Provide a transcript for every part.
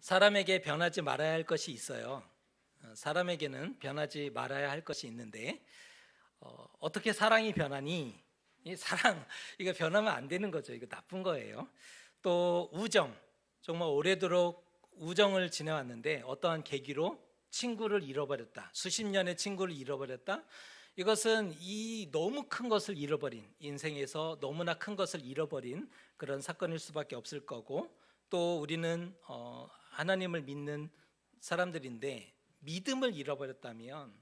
사람에게 변하지 말아야 할 것이 있어요. 사람에게는 변하지 말아야 할 것이 있는데 어떻게 사랑이 변하니? 이 사랑 이거 변하면 안 되는 거죠. 이거 나쁜 거예요. 또 우정, 정말 오래도록 우정을 지내왔는데 어떠한 계기로 친구를 잃어버렸다. 수십 년의 친구를 잃어버렸다. 이것은 이 너무 큰 것을 잃어버린, 인생에서 너무나 큰 것을 잃어버린 그런 사건일 수밖에 없을 거고, 또 우리는 하나님을 믿는 사람들인데 믿음을 잃어버렸다면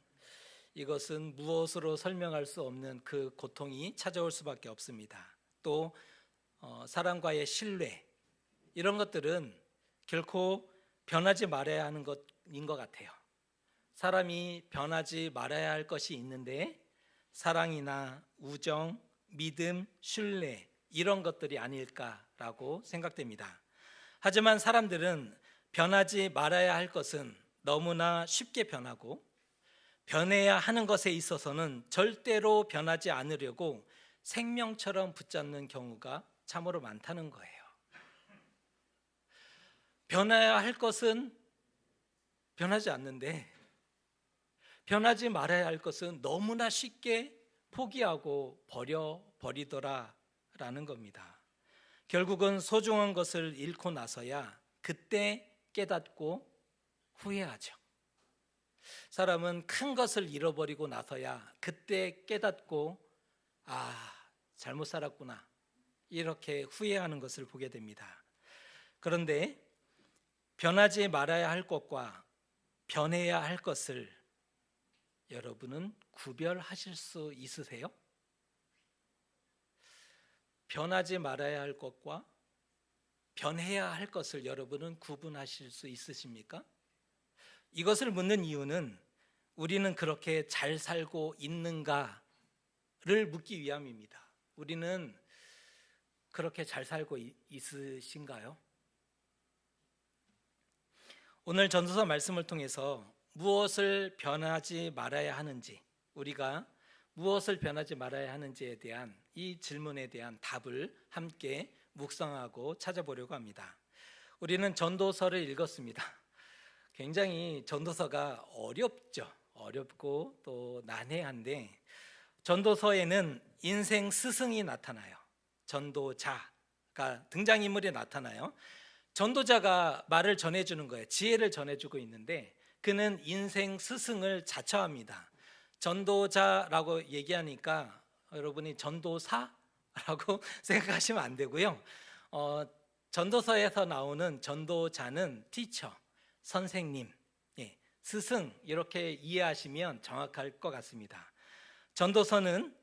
이것은 무엇으로 설명할 수 없는 그 고통이 찾아올 수밖에 없습니다. 또 사람과의 신뢰, 이런 것들은 결코 변하지 말아야 하는 것인 것 같아요. 사람이 변하지 말아야 할 것이 있는데 사랑이나 우정, 믿음, 신뢰, 이런 것들이 아닐까라고 생각됩니다. 하지만 사람들은 변하지 말아야 할 것은 너무나 쉽게 변하고, 변해야 하는 것에 있어서는 절대로 변하지 않으려고 생명처럼 붙잡는 경우가 참으로 많다는 거예요. 변해야 할 것은 변하지 않는데, 변하지 말아야 할 것은 너무나 쉽게 포기하고 버리더라라는 겁니다. 결국은 소중한 것을 잃고 나서야 그때 깨닫고 후회하죠. 사람은 큰 것을 잃어버리고 나서야 그때 깨닫고 잘못 살았구나, 이렇게 후회하는 것을 보게 됩니다. 그런데 변하지 말아야 할 것과 변해야 할 것을 여러분은 구별하실 수 있으세요? 변하지 말아야 할 것과 변해야 할 것을 여러분은 구분하실 수 있으십니까? 이것을 묻는 이유는 우리는 그렇게 잘 살고 있는가를 묻기 위함입니다. 우리는 그렇게 잘 살고 있으신가요? 오늘 전도서 말씀을 통해서 무엇을 변하지 말아야 하는지, 우리가 무엇을 변하지 말아야 하는지에 대한 이 질문에 대한 답을 함께 묵상하고 찾아보려고 합니다. 우리는 전도서를 읽었습니다. 굉장히 전도서가 어렵죠. 어렵고 또 난해한데, 전도서에는 인생 스승이 나타나요. 전도자가 등장인물이 나타나요. 전도자가 말을 전해주는 거예요. 지혜를 전해주고 있는데 그는 인생 스승을 자처합니다. 전도자라고 얘기하니까 여러분이 전도사라고 생각하시면 안 되고요. 전도서에서 나오는 전도자는 티처, 선생님, 스승, 이렇게 이해하시면 정확할 것 같습니다. 전도서는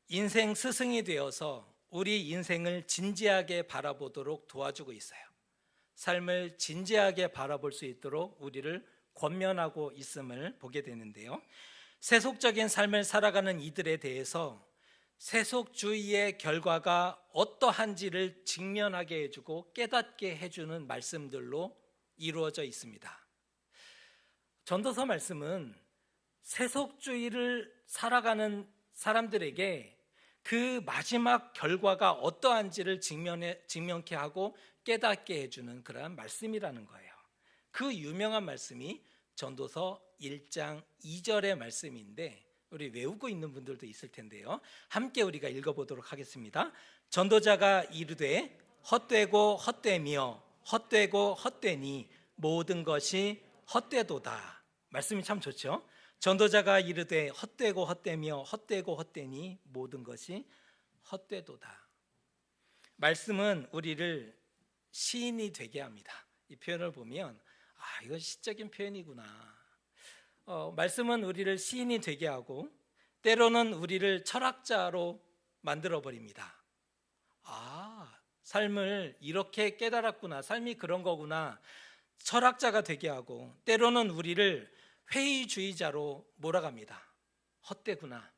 인생 스승이 되어서 우리 인생을 진지하게 바라보도록 도와주고 있어요. 삶을 진지하게 바라볼 수 있도록 우리를 권면하고 있음을 보게 되는데요. 세속적인 삶을 살아가는 이들에 대해서 세속주의의 결과가 어떠한지를 직면하게 해주고 깨닫게 해주는 말씀들로 이루어져 있습니다. 전도서 말씀은 세속주의를 살아가는 사람들에게 그 마지막 결과가 어떠한지를 직면케 하고 깨닫게 해주는 그러한 말씀이라는 거예요. 그 유명한 말씀이 전도서 1장 2절의 말씀인데 우리 외우고 있는 분들도 있을 텐데요. 함께 우리가 읽어보도록 하겠습니다. 전도자가 이르되 헛되고 헛되며 헛되고 헛되니 모든 것이 헛되도다. 말씀이 참 좋죠. 전도자가 이르되 헛되고 헛되며 헛되고 헛되니 모든 것이 헛되도다. 말씀은 우리를 시인이 되게 합니다. 이 표현을 보면 이건 시적인 표현이구나. 말씀은 우리를 시인이 되게 하고 때로는 우리를 철학자로 만들어버립니다. 삶을 이렇게 깨달았구나, 삶이 그런 거구나, 철학자가 되게 하고 때로는 우리를 회의주의자로 몰아갑니다. 헛되구나,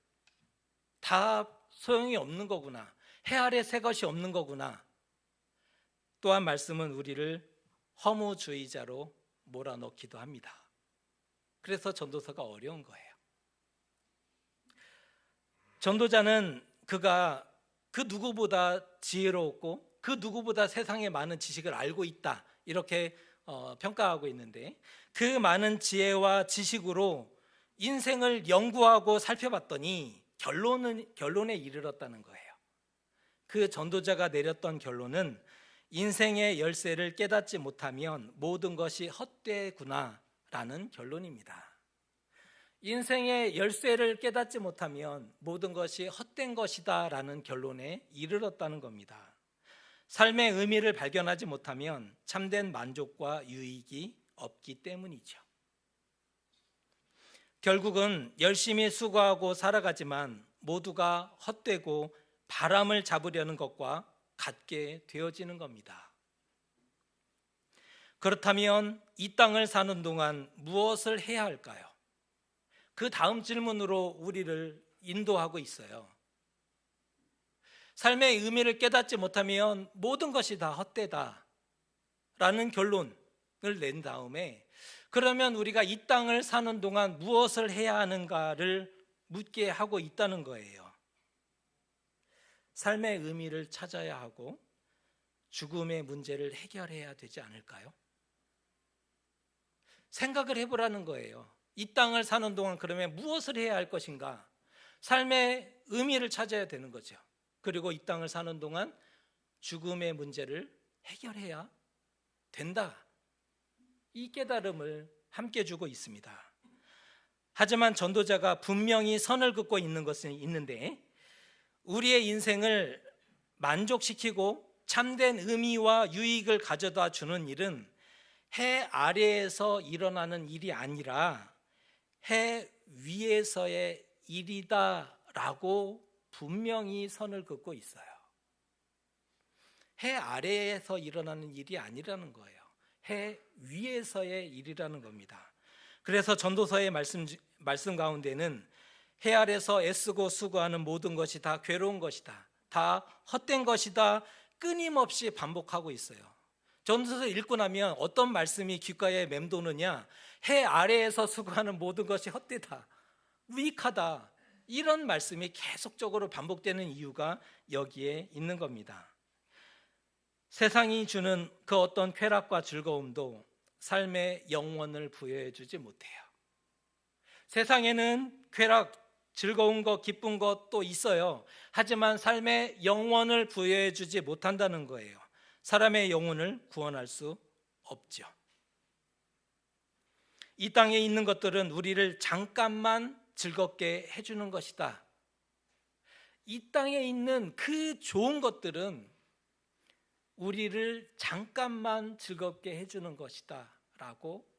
다 소용이 없는 거구나, 해 아래 새 것이 없는 거구나. 또한 말씀은 우리를 허무주의자로 몰아넣기도 합니다. 그래서 전도서가 어려운 거예요. 전도자는 그가 그 누구보다 지혜로웠고 그 누구보다 세상에 많은 지식을 알고 있다, 이렇게 평가하고 있는데, 그 많은 지혜와 지식으로 인생을 연구하고 살펴봤더니 결론에 이르렀다는 거예요. 그 전도자가 내렸던 결론은 인생의 열쇠를 깨닫지 못하면 모든 것이 헛되구나라는 결론입니다. 인생의 열쇠를 깨닫지 못하면 모든 것이 헛된 것이다라는 결론에 이르렀다는 겁니다. 삶의 의미를 발견하지 못하면 참된 만족과 유익이 없기 때문이죠. 결국은 열심히 수고하고 살아가지만 모두가 헛되고 바람을 잡으려는 것과 같게 되어지는 겁니다. 그렇다면 이 땅을 사는 동안 무엇을 해야 할까요? 그 다음 질문으로 우리를 인도하고 있어요. 삶의 의미를 깨닫지 못하면 모든 것이 다 헛되다 라는 결론을 낸 다음에, 그러면 우리가 이 땅을 사는 동안 무엇을 해야 하는가를 묻게 하고 있다는 거예요. 삶의 의미를 찾아야 하고 죽음의 문제를 해결해야 되지 않을까요? 생각을 해보라는 거예요. 이 땅을 사는 동안 그러면 무엇을 해야 할 것인가? 삶의 의미를 찾아야 되는 거죠. 그리고 이 땅을 사는 동안 죽음의 문제를 해결해야 된다. 이 깨달음을 함께 주고 있습니다. 하지만 전도자가 분명히 선을 긋고 있는 것은 있는데, 우리의 인생을 만족시키고 참된 의미와 유익을 가져다 주는 일은 해 아래에서 일어나는 일이 아니라 해 위에서의 일이다라고 분명히 선을 긋고 있어요. 해 아래에서 일어나는 일이 아니라는 거예요. 해 위에서의 일이라는 겁니다. 그래서 전도서의 말씀 가운데는 해 아래서 애쓰고 수고하는 모든 것이 다 괴로운 것이다, 다 헛된 것이다, 끊임없이 반복하고 있어요. 전도서 읽고 나면 어떤 말씀이 귓가에 맴도느냐? 해 아래에서 수고하는 모든 것이 헛되다, 무익하다, 이런 말씀이 계속적으로 반복되는 이유가 여기에 있는 겁니다. 세상이 주는 그 어떤 쾌락과 즐거움도 삶의 영원을 부여해 주지 못해요. 세상에는 쾌락, 즐거운 것, 기쁜 것도 있어요. 하지만 삶의 영원을 부여해 주지 못한다는 거예요. 사람의 영혼을 구원할 수 없죠. 이 땅에 있는 것들은 우리를 잠깐만 즐겁게 해주는 것이다. 이 땅에 있는 그 좋은 것들은 우리를 잠깐만 즐겁게 해주는 것이다 라고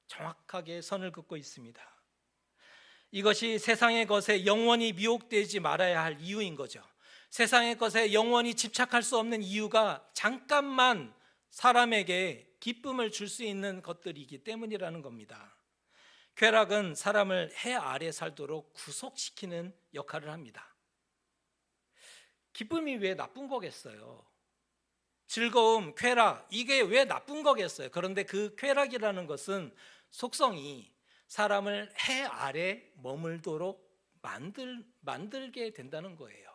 정확하게 선을 긋고 있습니다. 이것이 세상의 것에 영원히 미혹되지 말아야 할 이유인 거죠. 세상의 것에 영원히 집착할 수 없는 이유가 잠깐만 사람에게 기쁨을 줄 수 있는 것들이기 때문이라는 겁니다. 쾌락은 사람을 해 아래 살도록 구속시키는 역할을 합니다. 기쁨이 왜 나쁜 거겠어요? 즐거움, 쾌락, 이게 왜 나쁜 거겠어요? 그런데 그 쾌락이라는 것은 속성이 사람을 해 아래 머물도록 만들게 된다는 거예요.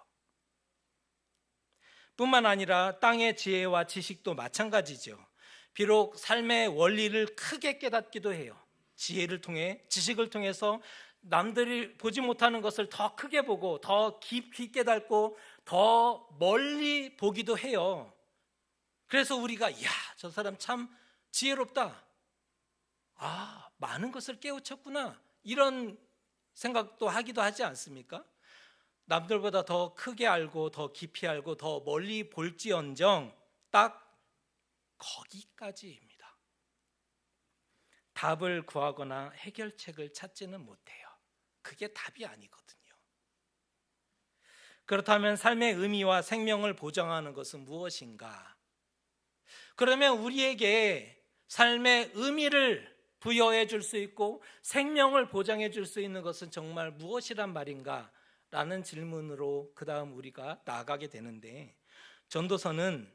뿐만 아니라 땅의 지혜와 지식도 마찬가지죠. 비록 삶의 원리를 크게 깨닫기도 해요. 지혜를 통해, 지식을 통해서 남들이 보지 못하는 것을 더 크게 보고 더 깊이 깨닫고 더 멀리 보기도 해요. 그래서 우리가 이야, 저 사람 참 지혜롭다, 아, 많은 것을 깨우쳤구나, 이런 생각도 하기도 하지 않습니까? 남들보다 더 크게 알고 더 깊이 알고 더 멀리 볼지언정 딱 거기까지입니다. 답을 구하거나 해결책을 찾지는 못해요. 그게 답이 아니거든요. 그렇다면 삶의 의미와 생명을 보장하는 것은 무엇인가? 그러면 우리에게 삶의 의미를 부여해 줄 수 있고 생명을 보장해 줄 수 있는 것은 정말 무엇이란 말인가? 라는 질문으로 그 다음 우리가 나아가게 되는데, 전도서는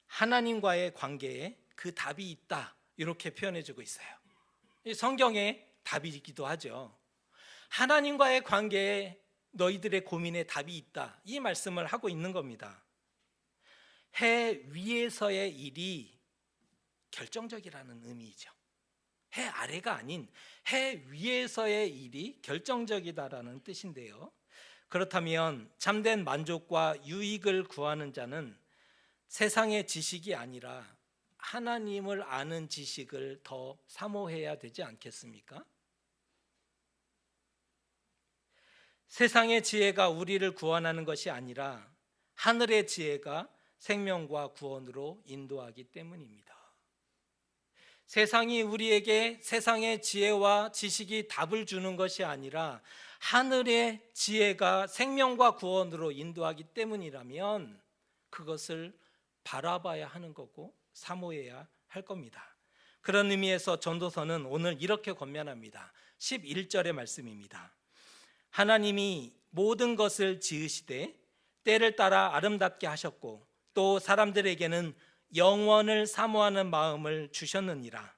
하나님과의 관계에 그 답이 있다, 이렇게 표현해 주고 있어요. 성경의 답이기도 하죠. 하나님과의 관계에 너희들의 고민에 답이 있다, 이 말씀을 하고 있는 겁니다. 해 위에서의 일이 결정적이라는 의미이죠. 해 아래가 아닌 해 위에서의 일이 결정적이다라는 뜻인데요. 그렇다면 참된 만족과 유익을 구하는 자는 세상의 지식이 아니라 하나님을 아는 지식을 더 사모해야 되지 않겠습니까? 세상의 지혜가 우리를 구원하는 것이 아니라 하늘의 지혜가 생명과 구원으로 인도하기 때문입니다. 세상이 우리에게 세상의 지혜와 지식이 답을 주는 것이 아니라 하늘의 지혜가 생명과 구원으로 인도하기 때문이라면 그것을 바라봐야 하는 거고 사모해야 할 겁니다. 그런 의미에서 전도서는 오늘 이렇게 권면합니다. 11절의 말씀입니다. 하나님이 모든 것을 지으시되 때를 따라 아름답게 하셨고 또 사람들에게는 영원을 사모하는 마음을 주셨느니라.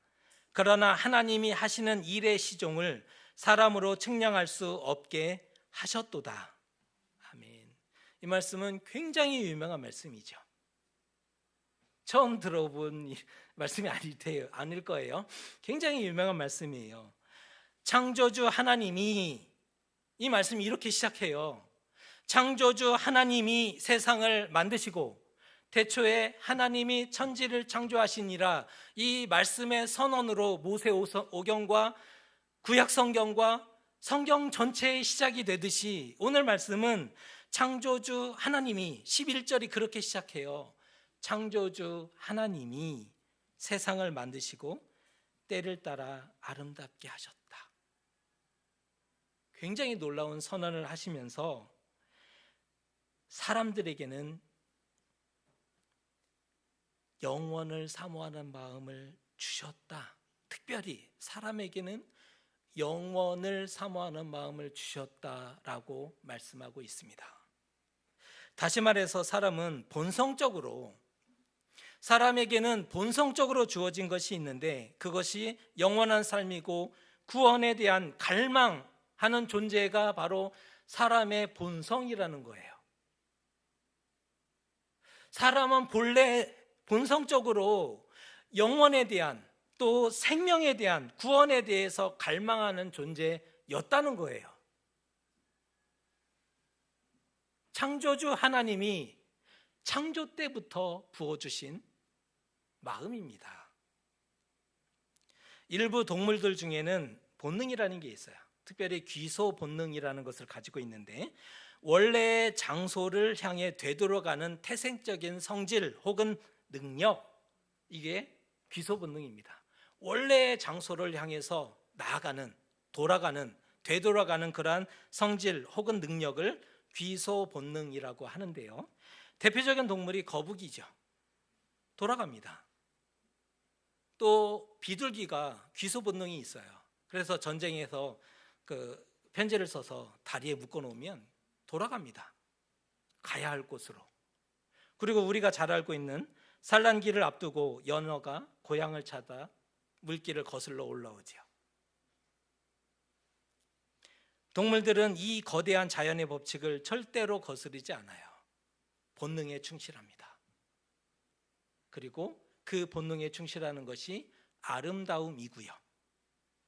그러나 하나님이 하시는 일의 시종을 사람으로 측량할 수 없게 하셨도다. 아멘. 이 말씀은 굉장히 유명한 말씀이죠. 처음 들어본 말씀이 아닐 거예요. 굉장히 유명한 말씀이에요. 창조주 하나님이, 이 말씀이 이렇게 시작해요. 창조주 하나님이 세상을 만드시고 태초에 하나님이 천지를 창조하시니라. 이 말씀의 선언으로 모세오경과 구약성경과 성경 전체의 시작이 되듯이 오늘 말씀은 창조주 하나님이, 11절이 그렇게 시작해요. 창조주 하나님이 세상을 만드시고 때를 따라 아름답게 하셨다. 굉장히 놀라운 선언을 하시면서 사람들에게는 영원을 사모하는 마음을 주셨다. 특별히 사람에게는 영원을 사모하는 마음을 주셨다라고 말씀하고 있습니다. 다시 말해서 사람에게는 본성적으로 주어진 것이 있는데 그것이 영원한 삶이고 구원에 대한 갈망하는 존재가 바로 사람의 본성이라는 거예요. 사람은 본래 본성적으로 영원에 대한 또 생명에 대한 구원에 대해서 갈망하는 존재였다는 거예요. 창조주 하나님이 창조 때부터 부어주신 마음입니다. 일부 동물들 중에는 본능이라는 게 있어요. 특별히 귀소 본능이라는 것을 가지고 있는데 원래의 장소를 향해 되돌아가는 태생적인 성질 혹은 능력, 이게 귀소 본능입니다. 원래의 장소를 향해서 되돌아가는 그러한 성질 혹은 능력을 귀소 본능이라고 하는데요. 대표적인 동물이 거북이죠. 돌아갑니다. 또 비둘기가 귀소 본능이 있어요. 그래서 전쟁에서 그 편지를 써서 다리에 묶어 놓으면 돌아갑니다. 가야 할 곳으로. 그리고 우리가 잘 알고 있는 산란기를 앞두고 연어가 고향을 찾아 물길을 거슬러 올라오죠. 동물들은 이 거대한 자연의 법칙을 절대로 거스르지 않아요. 본능에 충실합니다. 그리고 그 본능에 충실하는 것이 아름다움이고요.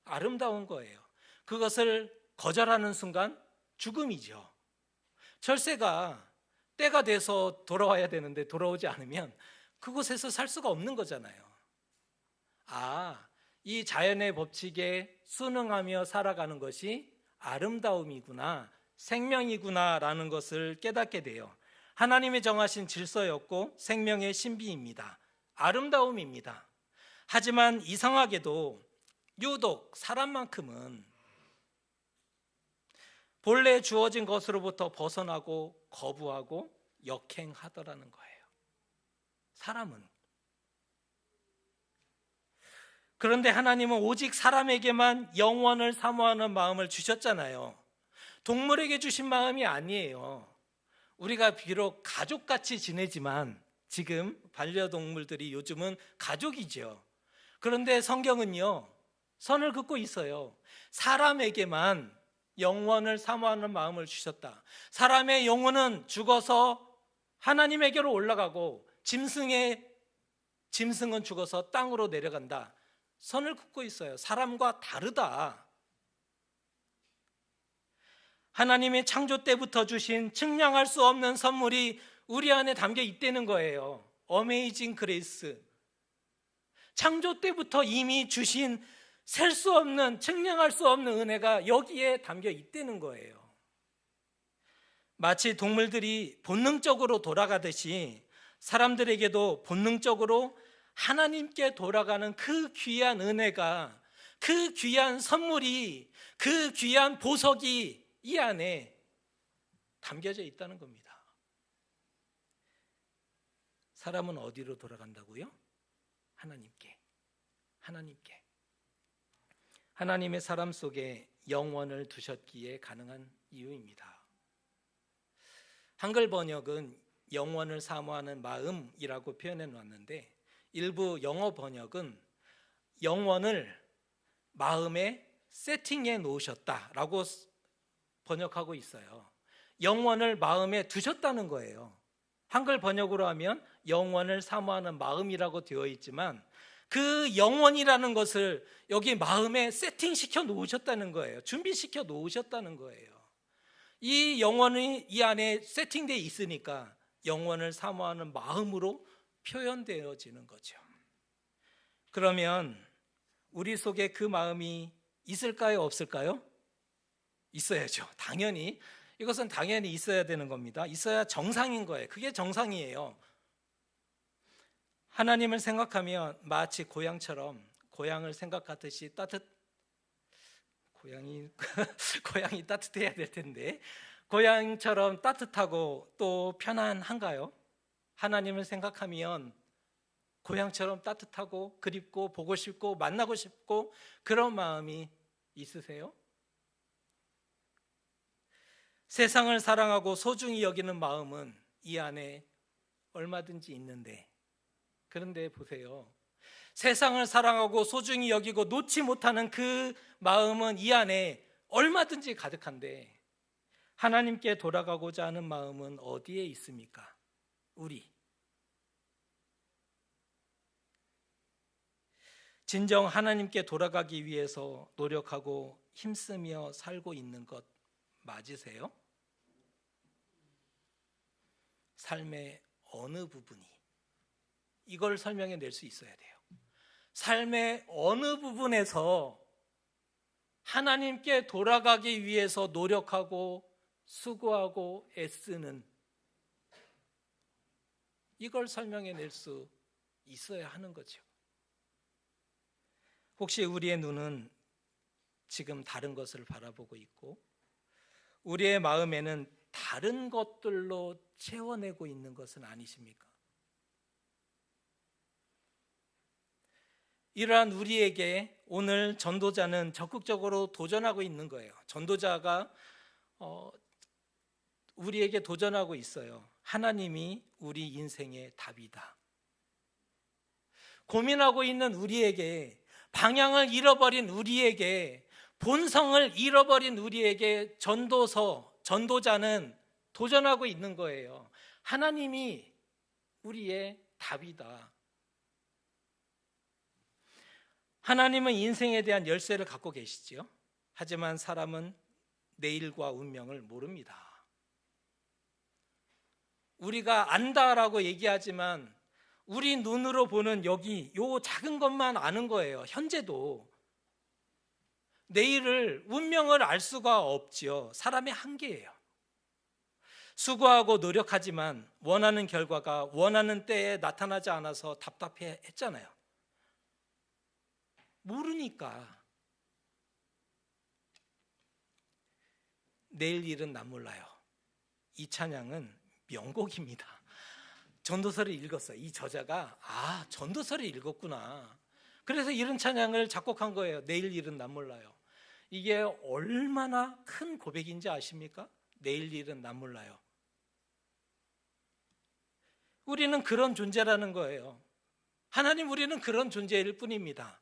아름다운 거예요. 그것을 거절하는 순간 죽음이죠. 철새가 때가 돼서 돌아와야 되는데 돌아오지 않으면 그곳에서 살 수가 없는 거잖아요. 이 자연의 법칙에 순응하며 살아가는 것이 아름다움이구나, 생명이구나라는 것을 깨닫게 돼요. 하나님이 정하신 질서였고 생명의 신비입니다. 아름다움입니다. 하지만 이상하게도 유독 사람만큼은 본래 주어진 것으로부터 벗어나고 거부하고 역행하더라는 거예요. 사람은. 그런데 하나님은 오직 사람에게만 영원을 사모하는 마음을 주셨잖아요. 동물에게 주신 마음이 아니에요. 우리가 비록 가족같이 지내지만 지금 반려동물들이 요즘은 가족이죠. 그런데 성경은요, 선을 긋고 있어요. 사람에게만 영원을 사모하는 마음을 주셨다. 사람의 영혼은 죽어서 하나님에게로 올라가고 짐승의 짐승은 죽어서 땅으로 내려간다. 선을 긋고 있어요. 사람과 다르다. 하나님이 창조 때부터 주신 측량할 수 없는 선물이 우리 안에 담겨 있다는 거예요. 어메이징 그레이스. 창조 때부터 이미 주신 셀 수 없는, 측량할 수 없는 은혜가 여기에 담겨 있다는 거예요. 마치 동물들이 본능적으로 돌아가듯이 사람들에게도 본능적으로 하나님께 돌아가는 그 귀한 은혜가, 그 귀한 선물이, 그 귀한 보석이 이 안에 담겨져 있다는 겁니다. 사람은 어디로 돌아간다고요? 하나님께. 하나님께. 하나님의 사람 속에 영원을 두셨기에 가능한 이유입니다. 한글 번역은 영원을 사모하는 마음이라고 표현해 놨는데, 일부 영어 번역은 영원을 마음에 세팅해 놓으셨다라고 번역하고 있어요. 영원을 마음에 두셨다는 거예요. 한글 번역으로 하면 영원을 사모하는 마음이라고 되어 있지만, 그 영원이라는 것을 여기 마음에 세팅시켜 놓으셨다는 거예요. 준비시켜 놓으셨다는 거예요. 이 영혼이 이 안에 세팅되어 있으니까 영혼을 사모하는 마음으로 표현되어지는 거죠. 그러면 우리 속에 그 마음이 있을까요? 없을까요? 있어야죠. 당연히. 이것은 당연히 있어야 되는 겁니다. 있어야 정상인 거예요. 그게 정상이에요. 하나님을 생각하면 마치 고향처럼, 고향을 생각하듯이 고향이 따뜻해야 될 텐데, 고향처럼 따뜻하고 또 편안한가요? 하나님을 생각하면 고향처럼 따뜻하고 그립고 보고 싶고 만나고 싶고 그런 마음이 있으세요? 세상을 사랑하고 소중히 여기는 마음은 이 안에 얼마든지 있는데, 그런데 보세요. 세상을 사랑하고 소중히 여기고 놓지 못하는 그 마음은 이 안에 얼마든지 가득한데, 하나님께 돌아가고자 하는 마음은 어디에 있습니까? 우리. 진정 하나님께 돌아가기 위해서 노력하고 힘쓰며 살고 있는 것 맞으세요? 삶의 어느 부분이, 이걸 설명해 낼 수 있어야 돼요. 삶의 어느 부분에서 하나님께 돌아가기 위해서 노력하고 수고하고 애쓰는, 이걸 설명해 낼 수 있어야 하는 거죠. 혹시 우리의 눈은 지금 다른 것을 바라보고 있고 우리의 마음에는 다른 것들로 채워내고 있는 것은 아니십니까? 이러한 우리에게 오늘 전도자는 적극적으로 도전하고 있는 거예요. 전도자가 우리에게 도전하고 있어요. 하나님이 우리 인생의 답이다. 고민하고 있는 우리에게, 방향을 잃어버린 우리에게, 본성을 잃어버린 우리에게 전도자는 도전하고 있는 거예요. 하나님이 우리의 답이다. 하나님은 인생에 대한 열쇠를 갖고 계시지요. 하지만 사람은 내일과 운명을 모릅니다. 우리가 안다라고 얘기하지만 우리 눈으로 보는 여기 요 작은 것만 아는 거예요. 현재도. 내일을, 운명을 알 수가 없지요. 사람의 한계예요. 수고하고 노력하지만 원하는 결과가 원하는 때에 나타나지 않아서 답답해 했잖아요. 모르니까. 내일 일은 난 몰라요. 이 찬양은 명곡입니다. 전도서를 읽었어요. 이 저자가 전도서를 읽었구나. 그래서 이런 찬양을 작곡한 거예요. 내일 일은 난 몰라요. 이게 얼마나 큰 고백인지 아십니까? 내일 일은 난 몰라요. 우리는 그런 존재라는 거예요. 하나님, 우리는 그런 존재일 뿐입니다.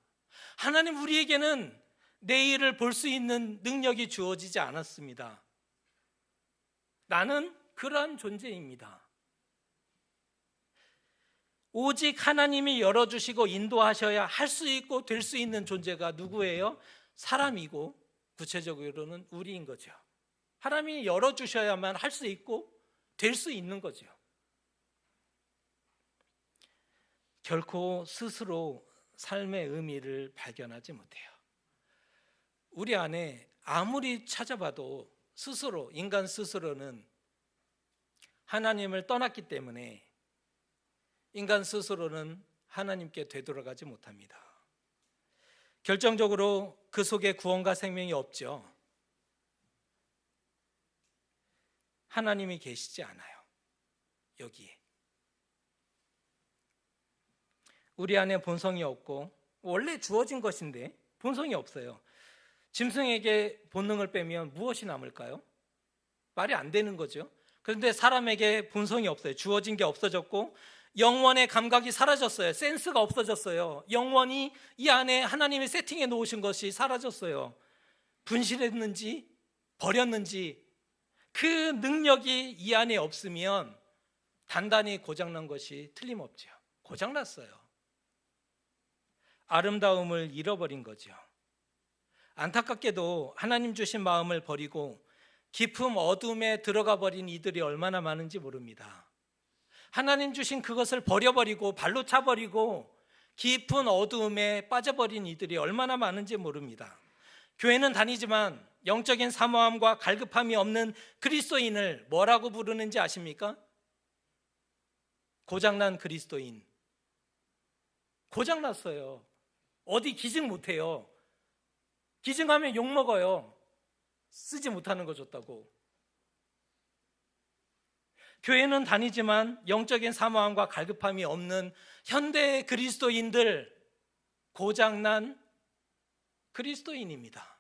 하나님, 우리에게는 내일을 볼 수 있는 능력이 주어지지 않았습니다. 나는 그러한 존재입니다. 오직 하나님이 열어주시고 인도하셔야 할 수 있고 될 수 있는 존재가 누구예요? 사람이고 구체적으로는 우리인 거죠. 하나님이 열어주셔야만 할 수 있고 될 수 있는 거죠. 결코 스스로 삶의 의미를 발견하지 못해요. 우리 안에 아무리 찾아봐도 스스로, 인간 스스로는 하나님을 떠났기 때문에 인간 스스로는 하나님께 되돌아가지 못합니다. 결정적으로 그 속에 구원과 생명이 없죠. 하나님이 계시지 않아요. 여기에 우리 안에 본성이 없고, 원래 주어진 것인데 본성이 없어요. 짐승에게 본능을 빼면 무엇이 남을까요? 말이 안 되는 거죠. 그런데 사람에게 본성이 없어요. 주어진 게 없어졌고 영원의 감각이 사라졌어요. 센스가 없어졌어요. 영원히 이 안에 하나님이 세팅해 놓으신 것이 사라졌어요. 분실했는지 버렸는지 그 능력이 이 안에 없으면 단단히 고장난 것이 틀림없죠. 고장났어요. 아름다움을 잃어버린 거죠. 안타깝게도 하나님 주신 마음을 버리고 깊은 어둠에 들어가 버린 이들이 얼마나 많은지 모릅니다. 하나님 주신 그것을 버려버리고 발로 차버리고 깊은 어두움에 빠져버린 이들이 얼마나 많은지 모릅니다. 교회는 다니지만 영적인 사모함과 갈급함이 없는 그리스도인을 뭐라고 부르는지 아십니까? 고장난 그리스도인. 고장났어요. 어디 기증 못해요. 기증하면 욕먹어요. 쓰지 못하는 거 줬다고. 교회는 다니지만 영적인 사모함과 갈급함이 없는 현대 그리스도인들, 고장난 그리스도인입니다.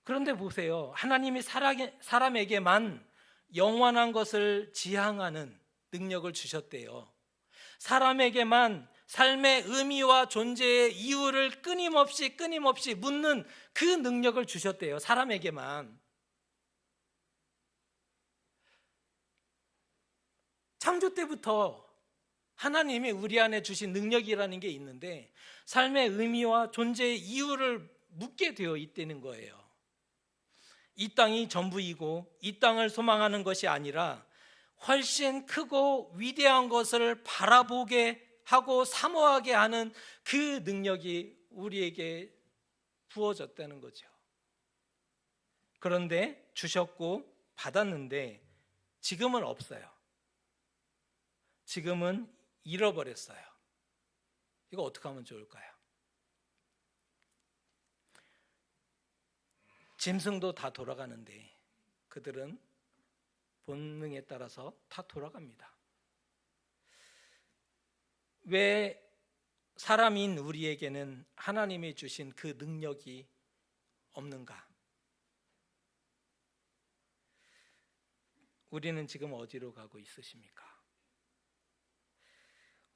그런데 보세요. 하나님이 사람에게만 영원한 것을 지향하는 능력을 주셨대요. 사람에게만 삶의 의미와 존재의 이유를 끊임없이 묻는 그 능력을 주셨대요. 사람에게만. 창조 때부터 하나님이 우리 안에 주신 능력이라는 게 있는데 삶의 의미와 존재의 이유를 묻게 되어 있다는 거예요. 이 땅이 전부이고 이 땅을 소망하는 것이 아니라 훨씬 크고 위대한 것을 바라보게 하고 사모하게 하는 그 능력이 우리에게 부어졌다는 거죠. 그런데 주셨고 받았는데 지금은 없어요. 지금은 잃어버렸어요. 이거 어떻게 하면 좋을까요? 짐승도 다 돌아가는데 그들은 본능에 따라서 다 돌아갑니다. 왜 사람인 우리에게는 하나님이 주신 그 능력이 없는가? 우리는 지금 어디로 가고 있으십니까?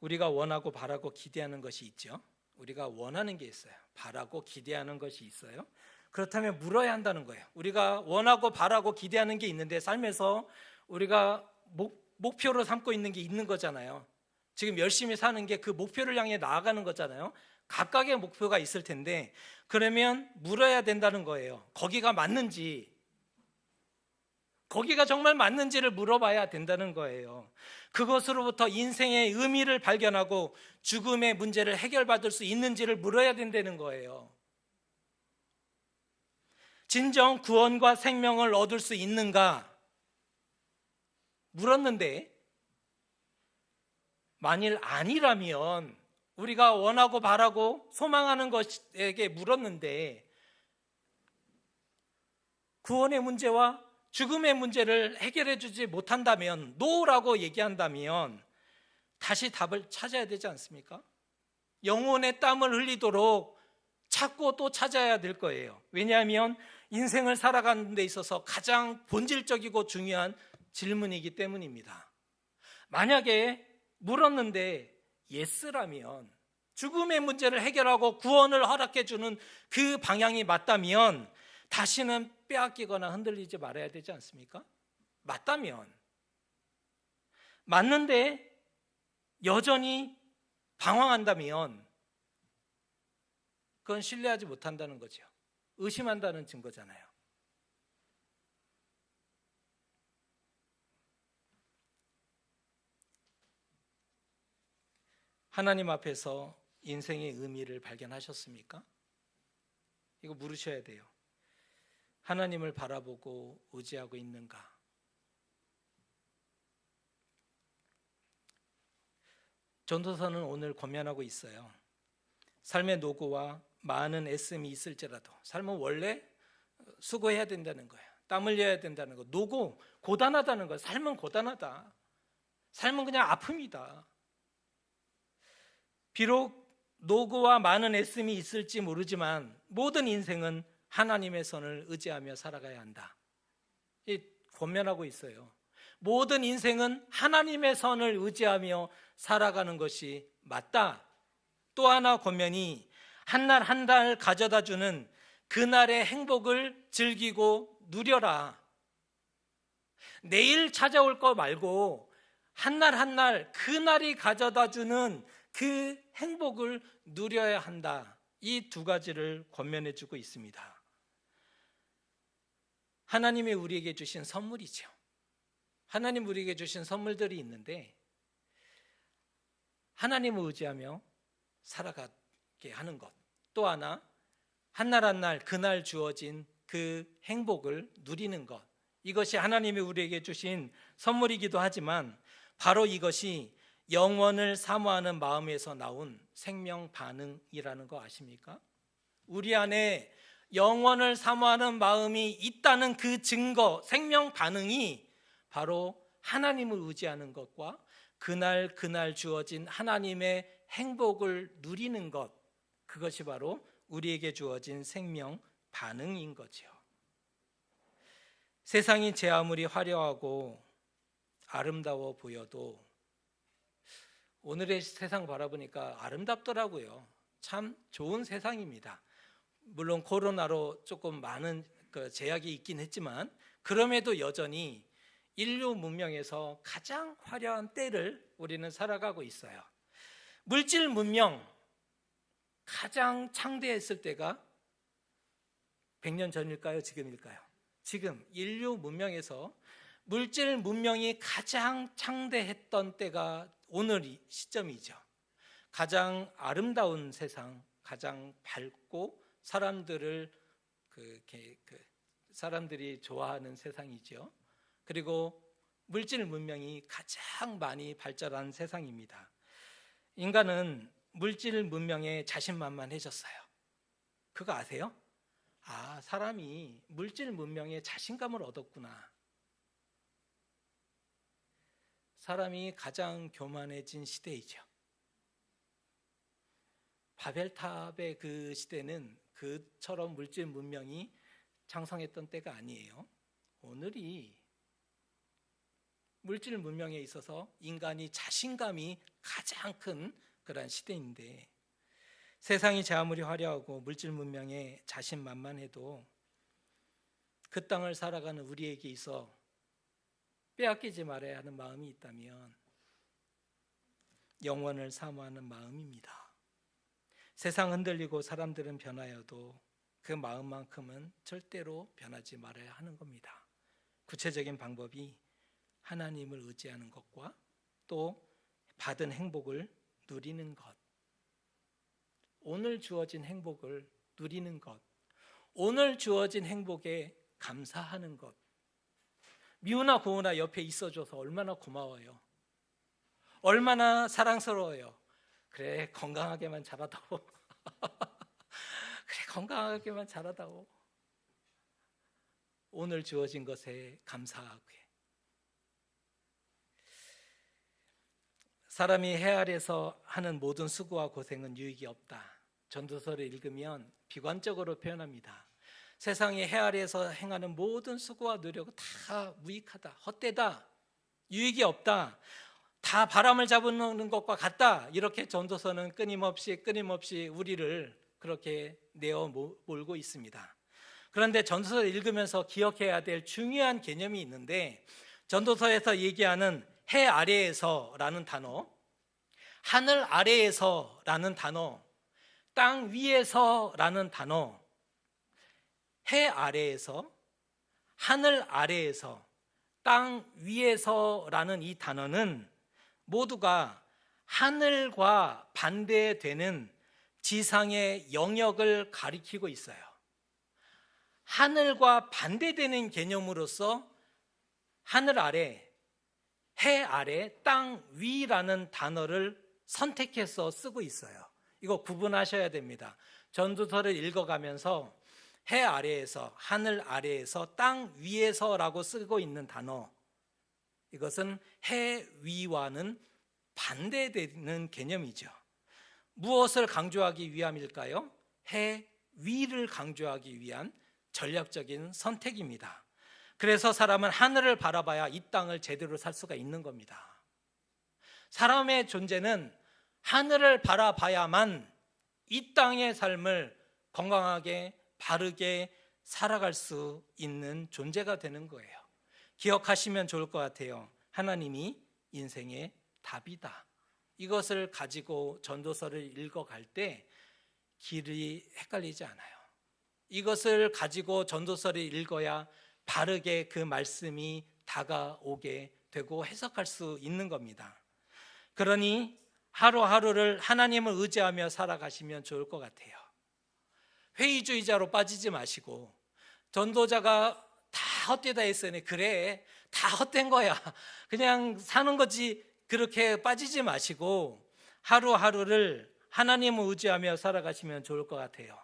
우리가 원하고 바라고 기대하는 것이 있죠. 우리가 원하는 게 있어요. 바라고 기대하는 것이 있어요. 그렇다면 물어야 한다는 거예요. 우리가 원하고 바라고 기대하는 게 있는데 삶에서 우리가 목표로 삼고 있는 게 있는 거잖아요. 지금 열심히 사는 게 그 목표를 향해 나아가는 거잖아요. 각각의 목표가 있을 텐데 그러면 물어야 된다는 거예요. 거기가 맞는지, 거기가 정말 맞는지를 물어봐야 된다는 거예요. 그것으로부터 인생의 의미를 발견하고 죽음의 문제를 해결받을 수 있는지를 물어야 된다는 거예요. 진정 구원과 생명을 얻을 수 있는가 물었는데 만일 아니라면 우리가 원하고 바라고 소망하는 것에게 물었는데 구원의 문제와 죽음의 문제를 해결해 주지 못한다면 노라고 얘기한다면 다시 답을 찾아야 되지 않습니까? 영혼의 땀을 흘리도록 찾고 또 찾아야 될 거예요. 왜냐하면 인생을 살아가는 데 있어서 가장 본질적이고 중요한 질문이기 때문입니다. 만약에 물었는데 예스라면 죽음의 문제를 해결하고 구원을 허락해 주는 그 방향이 맞다면 다시는 빼앗기거나 흔들리지 말아야 되지 않습니까? 맞다면 맞는데 여전히 방황한다면 그건 신뢰하지 못한다는 거죠. 의심한다는 증거잖아요. 하나님 앞에서 인생의 의미를 발견하셨습니까? 이거 물으셔야 돼요. 하나님을 바라보고 의지하고 있는가? 전도서는 오늘 권면하고 있어요. 삶의 노고와 많은 애씀이 있을지라도, 삶은 원래 수고해야 된다는 거예요. 땀 흘려야 된다는 거. 노고, 고단하다는 거예요. 삶은 고단하다. 삶은 그냥 아픔이다. 비록 노고와 많은 애씀이 있을지 모르지만 모든 인생은 하나님의 선을 의지하며 살아가야 한다. 이 권면하고 있어요. 모든 인생은 하나님의 선을 의지하며 살아가는 것이 맞다. 또 하나 권면이 한 날 한 달 가져다 주는 그날의 행복을 즐기고 누려라. 내일 찾아올 거 말고 한 날 한 날 그날이 가져다 주는 그 행복을 누려야 한다. 이 두 가지를 권면해 주고 있습니다. 하나님이 우리에게 주신 선물이죠. 하나님 우리에게 주신 선물들이 있는데 하나님을 의지하며 살아가게 하는 것. 또 하나, 한 날 한 날 그날 주어진 그 행복을 누리는 것. 이것이 하나님이 우리에게 주신 선물이기도 하지만 바로 이것이 영원을 사모하는 마음에서 나온 생명 반응이라는 거 아십니까? 우리 안에 영원을 사모하는 마음이 있다는 그 증거, 생명 반응이 바로 하나님을 의지하는 것과 그날 주어진 하나님의 행복을 누리는 것, 그것이 바로 우리에게 주어진 생명 반응인 거죠. 세상이 제 아무리 화려하고 아름다워 보여도 오늘의 세상 바라보니까 아름답더라고요. 참 좋은 세상입니다. 물론 코로나로 조금 많은 제약이 있긴 했지만 그럼에도 여전히 인류 문명에서 가장 화려한 때를 우리는 살아가고 있어요. 물질 문명 가장 창대했을 때가 100년 전일까요? 지금일까요? 지금 인류 문명에서 물질 문명이 가장 창대했던 때가 오늘 이 시점이죠. 가장 아름다운 세상, 가장 밝고 사람들이 좋아하는 세상이죠. 그리고 물질 문명이 가장 많이 발전한 세상입니다. 인간은 물질 문명에 자신만만해졌어요. 그거 아세요? 사람이 물질 문명에 자신감을 얻었구나. 사람이 가장 교만해진 시대이죠. 바벨탑의 그 시대는 그처럼 물질 문명이 창성했던 때가 아니에요. 오늘이 물질 문명에 있어서 인간이 자신감이 가장 큰 그런 시대인데 세상이 제 아무리 화려하고 물질 문명에 자신만만해도 그 땅을 살아가는 우리에게 있어 빼앗기지 말아야 하는 마음이 있다면 영원을 사모하는 마음입니다. 세상 흔들리고 사람들은 변하여도 그 마음만큼은 절대로 변하지 말아야 하는 겁니다. 구체적인 방법이 하나님을 의지하는 것과 또 받은 행복을 누리는 것, 오늘 주어진 행복을 누리는 것, 오늘 주어진 행복에 감사하는 것. 미우나 고우나 옆에 있어줘서 얼마나 고마워요. 얼마나 사랑스러워요. 그래 건강하게만 자라다오. 그래 건강하게만 자라다오. 오늘 주어진 것에 감사하게. 사람이 해 아래서 하는 모든 수고와 고생은 유익이 없다. 전도서를 읽으면 비관적으로 표현합니다. 세상에 해 아래에서 행하는 모든 수고와 노력은 다 무익하다, 헛되다, 유익이 없다, 다 바람을 잡는 것과 같다. 이렇게 전도서는 끊임없이 우리를 그렇게 내어 몰고 있습니다. 그런데 전도서를 읽으면서 기억해야 될 중요한 개념이 있는데 전도서에서 얘기하는 해 아래에서라는 단어, 하늘 아래에서라는 단어, 땅 위에서라는 단어, 해 아래에서, 하늘 아래에서, 땅 위에서라는 이 단어는 모두가 하늘과 반대되는 지상의 영역을 가리키고 있어요. 하늘과 반대되는 개념으로서 하늘 아래, 해 아래, 땅 위라는 단어를 선택해서 쓰고 있어요. 이거 구분하셔야 됩니다. 전도서를 읽어가면서 해 아래에서, 하늘 아래에서, 땅 위에서라고 쓰고 있는 단어, 이것은 해 위와는 반대되는 개념이죠. 무엇을 강조하기 위함일까요? 해 위를 강조하기 위한 전략적인 선택입니다. 그래서 사람은 하늘을 바라봐야 이 땅을 제대로 살 수가 있는 겁니다. 사람의 존재는 하늘을 바라봐야만 이 땅의 삶을 건강하게 바르게 살아갈 수 있는 존재가 되는 거예요. 기억하시면 좋을 것 같아요. 하나님이 인생의 답이다. 이것을 가지고 전도서를 읽어갈 때 길이 헷갈리지 않아요. 이것을 가지고 전도서를 읽어야 바르게 그 말씀이 다가오게 되고 해석할 수 있는 겁니다. 그러니 하루하루를 하나님을 의지하며 살아가시면 좋을 것 같아요. 회의주의자로 빠지지 마시고, 전도자가 다 헛되다 했으니 그래 다 헛된 거야 그냥 사는 거지, 그렇게 빠지지 마시고 하루하루를 하나님을 의지하며 살아가시면 좋을 것 같아요.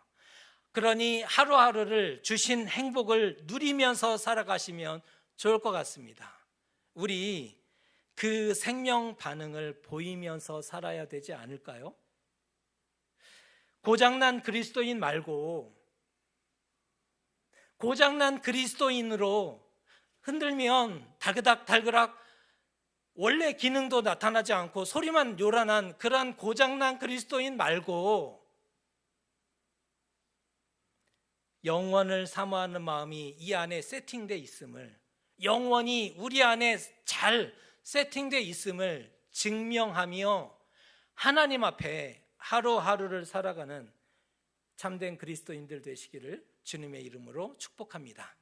그러니 하루하루를 주신 행복을 누리면서 살아가시면 좋을 것 같습니다. 우리 그 생명 반응을 보이면서 살아야 되지 않을까요? 고장난 그리스도인 말고 고장난 그리스도인으로 흔들면 달그닥달그락 원래 기능도 나타나지 않고 소리만 요란한 그러한 고장난 그리스도인 말고 영원을 사모하는 마음이 이 안에 세팅되어 있음을, 영원히 우리 안에 잘 세팅되어 있음을 증명하며 하나님 앞에 하루하루를 살아가는 참된 그리스도인들 되시기를 주님의 이름으로 축복합니다.